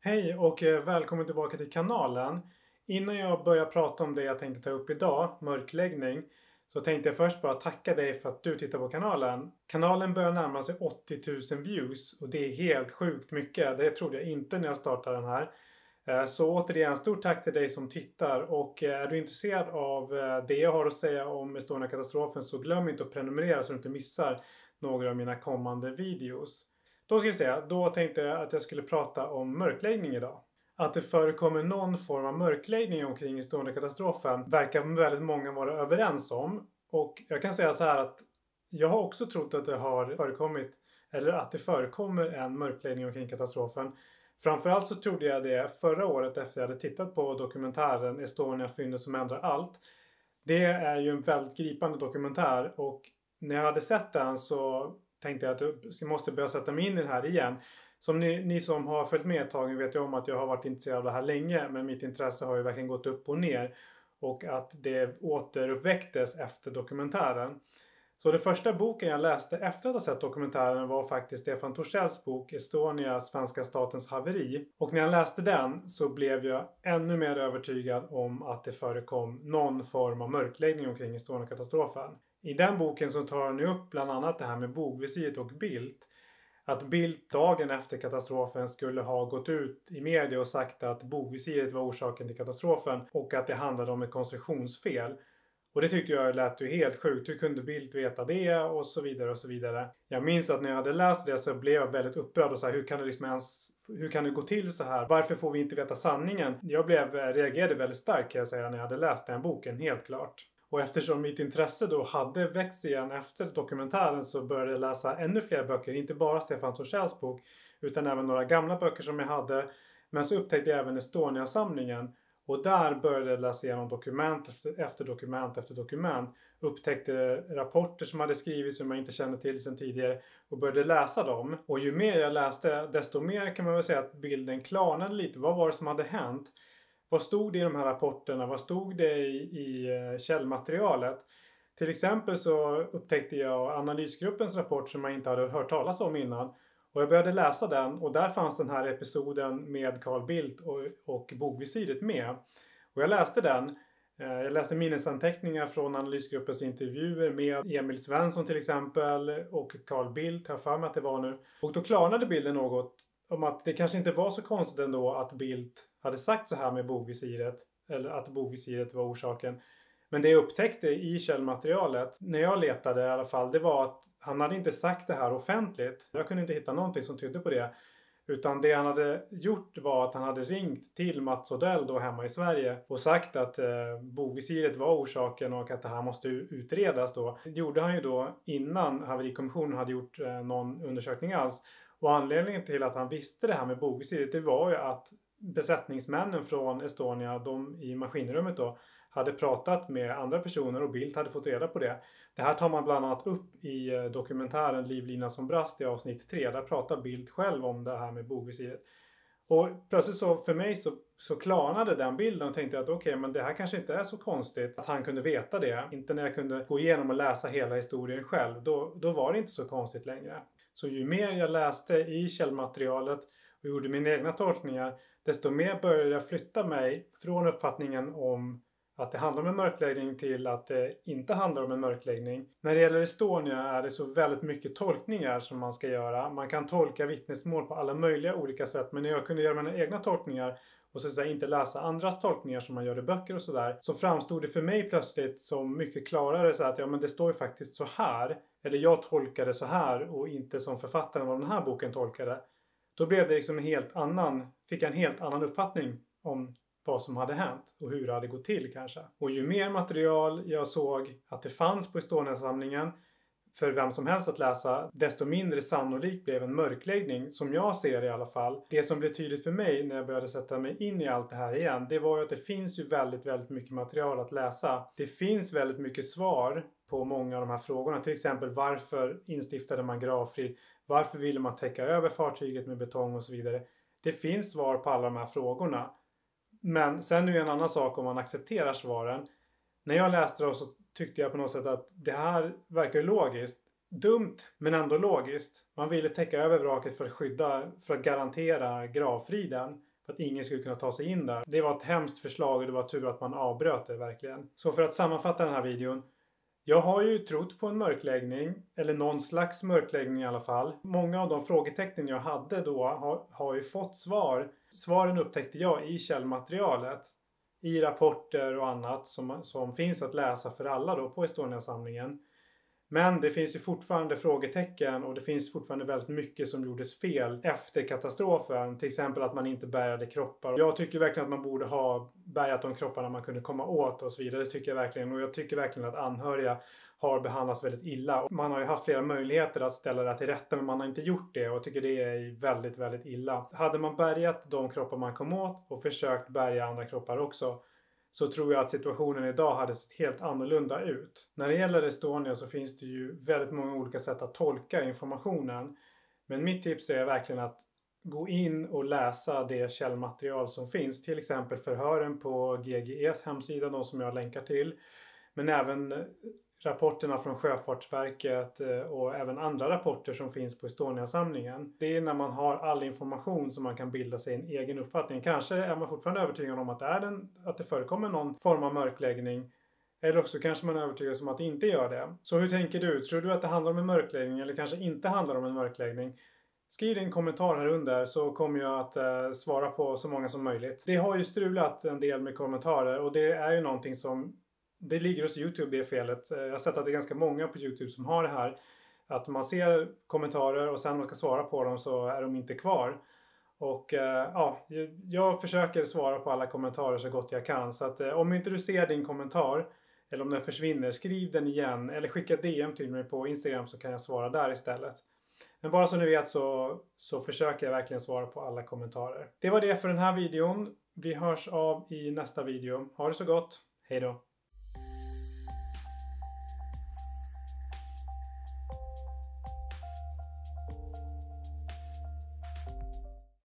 Hej och välkommen tillbaka till kanalen. Innan jag börjar prata om det jag tänkte ta upp idag, mörkläggning, så tänkte jag först bara tacka dig för att du tittar på kanalen. Kanalen börjar närma sig 80 000 views och det är helt sjukt mycket. Det trodde jag inte när jag startade den här. Så återigen, stort tack till dig som tittar, och är du intresserad av det jag har att säga om Estonia-katastrofen så glöm inte att prenumerera så du inte missar några av mina kommande videos. Då ska vi se, då tänkte jag att jag skulle prata om mörkläggning idag. Att det förekommer någon form av mörkläggning omkring Estonia-katastrofen verkar väldigt många vara överens om. Och jag kan säga så här att jag har också trott att det har förekommit, eller att det förekommer en mörkläggning omkring katastrofen. Framförallt så trodde jag det förra året efter jag hade tittat på dokumentären Estonia, fyndet som ändrar allt. Det är ju en väldigt gripande dokumentär, och när jag hade sett den så tänkte jag att jag måste börja sätta mig in i den här igen. Som ni som har följt med ett tag vet ju om att jag har varit intresserad av det här länge, men mitt intresse har ju verkligen gått upp och ner. Och att det återuppväcktes efter dokumentären. Så den första boken jag läste efter att ha sett dokumentären var faktiskt Stefan Torssells bok Estonia, svenska statens haveri. Och när jag läste den så blev jag ännu mer övertygad om att det förekom någon form av mörkläggning omkring Estonia-katastrofen. I den boken så tar han upp bland annat det här med bogvisiret och Bildt. Att Bildt dagen efter katastrofen skulle ha gått ut i media och sagt att bogvisiret var orsaken till katastrofen och att det handlade om ett konstruktionsfel. Och det tyckte jag lät ju helt sjukt. Hur kunde Bildt veta det? Och så vidare och så vidare. Jag minns att när jag hade läst det så blev jag väldigt upprörd och så här, hur kan det gå till så här? Varför får vi inte veta sanningen? Jag reagerade väldigt starkt kan jag säga när jag hade läst den boken, helt klart. Och eftersom mitt intresse då hade växt igen efter dokumentären så började jag läsa ännu fler böcker. Inte bara Stefan Torssells bok utan även några gamla böcker som jag hade. Men så upptäckte jag även Estonia-samlingen. Och där började jag läsa igenom dokument efter dokument efter dokument. Upptäckte rapporter som hade skrivits som jag inte kände till sedan tidigare. Och började läsa dem. Och ju mer jag läste desto mer kan man väl säga att bilden klarnade lite. Vad var det som hade hänt? Vad stod det i de här rapporterna? Vad stod det i källmaterialet? Till exempel så upptäckte jag analysgruppens rapport som jag inte hade hört talas om innan. Och jag började läsa den och där fanns den här episoden med Carl Bildt och bogvisiret med. Och jag läste den. Jag läste minnesanteckningar från analysgruppens intervjuer med Emil Svensson till exempel och Carl Bildt, har för mig att det var nu. Och då klarnade bilden något om att det kanske inte var så konstigt ändå att Bildt hade sagt så här med bogvisiret. Eller att bogvisiret var orsaken. Men det jag upptäckte i källmaterialet, när jag letade i alla fall, det var att han hade inte sagt det här offentligt. Jag kunde inte hitta någonting som tydde på det. Utan det han hade gjort var att han hade ringt till Mats Odell då hemma i Sverige och sagt att bogvisiret var orsaken och att det här måste utredas då. Det gjorde han ju då innan haverikommissionen hade gjort någon undersökning alls. Och anledningen till att han visste det här med bogvisiret, det var ju att besättningsmännen från Estonia, de i maskinrummet då, hade pratat med andra personer och Bildt hade fått reda på det. Det här tar man bland annat upp i dokumentären Livlina som brast i avsnitt 3. Där pratar Bildt själv om det här med bogvisiret. Och plötsligt så för mig så klarnade den bilden och tänkte att okej, men det här kanske inte är så konstigt att han kunde veta det. Inte när jag kunde gå igenom och läsa hela historien själv. Då var det inte så konstigt längre. Så ju mer jag läste i källmaterialet och gjorde mina egna tolkningar, desto mer började jag flytta mig från uppfattningen om att det handlar om en mörkläggning till att det inte handlar om en mörkläggning. När det gäller Estonia är det så väldigt mycket tolkningar som man ska göra. Man kan tolka vittnesmål på alla möjliga olika sätt. Men när jag kunde göra mina egna tolkningar och så att säga inte läsa andras tolkningar som man gör i böcker och sådär, så framstod det för mig plötsligt som mycket klarare så att ja, men det står ju faktiskt så här. Eller jag tolkar det så här och inte som författaren av den här boken tolkade. Då blev det liksom fick jag en helt annan uppfattning om vad som hade hänt och hur det hade gått till kanske. Och ju mer material jag såg att det fanns på Estonia-samlingen för vem som helst att läsa, desto mindre sannolikt blev en mörkläggning, som jag ser i alla fall. Det som blev tydligt för mig när jag började sätta mig in i allt det här igen, det var ju att det finns ju väldigt, väldigt mycket material att läsa. Det finns väldigt mycket svar på många av de här frågorna. Till exempel, varför instiftade man gravfrid? Varför ville man täcka över fartyget med betong och så vidare? Det finns svar på alla de här frågorna. Men sen är det en annan sak om man accepterar svaren. När jag läste det så tyckte jag på något sätt att det här verkar logiskt. Dumt men ändå logiskt. Man ville täcka över vraket för att garantera gravfriden. för att ingen skulle kunna ta sig in där. Det var ett hemskt förslag och det var tur att man avbröt det verkligen. Så för att sammanfatta den här videon. Jag har ju trott på en mörkläggning, eller någon slags mörkläggning i alla fall. Många av de frågetecken jag hade då har ju fått svar. Svaren upptäckte jag i källmaterialet. I rapporter och annat som finns att läsa för alla då på Estonia-samlingen. Men det finns ju fortfarande frågetecken och det finns fortfarande väldigt mycket som gjordes fel efter katastrofen. Till exempel att man inte bärgade kroppar. Jag tycker verkligen att man borde ha bärgat de kropparna man kunde komma åt och så vidare. Det tycker jag verkligen. Och jag tycker verkligen att anhöriga har behandlats väldigt illa. Man har ju haft flera möjligheter att ställa det till rätta men man har inte gjort det. Och jag tycker det är väldigt, väldigt illa. Hade man bärgat de kroppar man kom åt och försökt bärga andra kroppar också, så tror jag att situationen idag hade sett helt annorlunda ut. När det gäller Estonia så finns det ju väldigt många olika sätt att tolka informationen. Men mitt tips är verkligen att gå in och läsa det källmaterial som finns. Till exempel förhören på GGEs hemsida, de som jag länkar till. Men även rapporterna från Sjöfartsverket och även andra rapporter som finns på Estonia-samlingen. Det är när man har all information som man kan bilda sig en egen uppfattning. Kanske är man fortfarande övertygad om att det förekommer någon form av mörkläggning. Eller också kanske man är övertygad om att det inte gör det. Så hur tänker du? Tror du att det handlar om en mörkläggning eller kanske inte handlar om en mörkläggning? Skriv en kommentar här under så kommer jag att svara på så många som möjligt. Det har ju strulat en del med kommentarer och det är ju någonting som det ligger hos YouTube, det felet. Jag har sett att det är ganska många på YouTube som har det här. Att man ser kommentarer och sen man ska svara på dem så är de inte kvar. Och jag försöker svara på alla kommentarer så gott jag kan. Så att om inte du ser din kommentar eller om den försvinner, skriv den igen. Eller skicka DM till mig på Instagram så kan jag svara där istället. Men bara så ni vet så försöker jag verkligen svara på alla kommentarer. Det var det för den här videon. Vi hörs av i nästa video. Ha det så gott. Hej då!